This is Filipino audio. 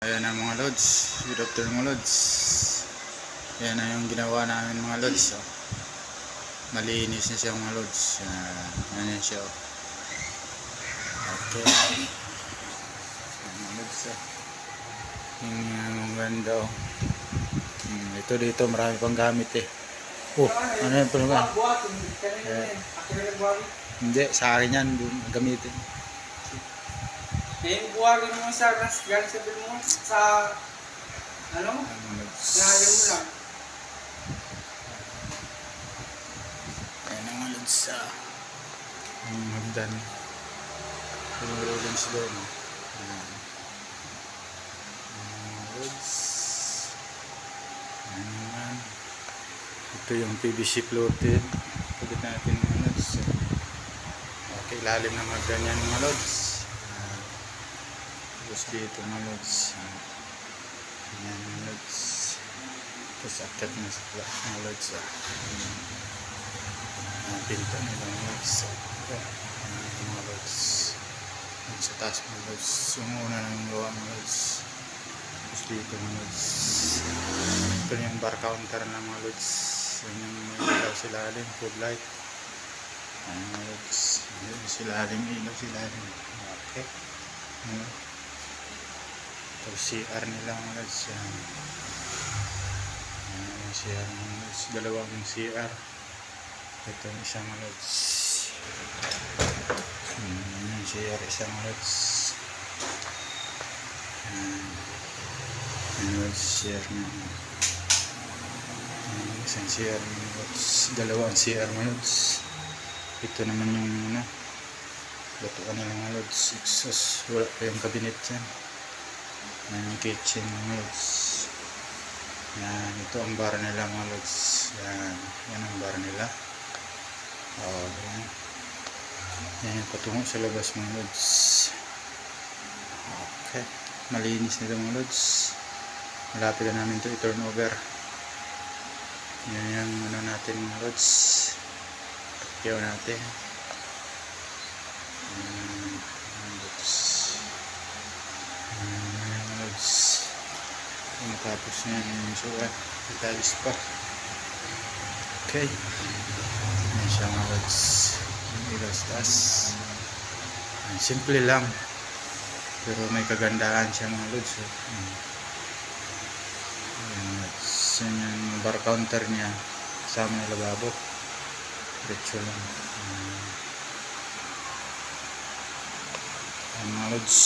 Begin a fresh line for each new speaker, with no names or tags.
Ayan na mga lods, good afternoon mga lods. Ayan na yung ginawa namin mga lods. Malinis na siya mga lods. Ayan siya. Okay. Ayan mga lods. Yung ganda. Ito dito marami pang gamit eh. Ano yan po naman? Hindi, sa akin yan gamitin.
Yung buwagin mo sa galing sa bil mo sa ano? Nahalin mo lang.
Ayan ang malod sa magdan. Pumulong sila no? Malods. Ayan naman. Ito yung PVC floated. Pagkat natin mga lods. Okay, lalim na magdanyan mga lods. Tapos dito mga lods. Ayan mga lods. Tapos akyat na sa mga lods. Pinto nila mga lods. Ayan mga lods. Sa taas mga lods. Yung una nang gawa mga lods. Tapos dito mga lods. Ito yung bar counter na mga lods. Yan yung may ilaw silalim. Food light. Ayan mga lods. Silalim. Ilaw silalim. Okay. Tapos CR nila mga lods. Yan. Ayan CR mga lods. Dalawang CR. Ito yung isang mga lods. Ayan CR isang mga lods. Ayan lods CR na. Isang CR mga lods. Dalawang CR mga lods. Ito naman yung batuan nila mga lods. Exhaust. Wala pa yung cabinet dyan. Yan yung kitchen mga lods. Yan, ito ang bar nila mga lods. Yan, yan ang bar nila. Yan. Yan yung patungo sa labas mga lods. Okay, malinis nito mga lods. Malapit na namin ito i-turn over. Yan yung ano natin mga lods. Pakyaw natin. Tapos na yung sukat italis pa. Okay, yan siya mga lods. Yung ilaw sa taas. Simple lang pero may kagandahan siya mga lods. Yan yung bar counter niya kasama ng lababo. Diretso lang. Yan mga lods.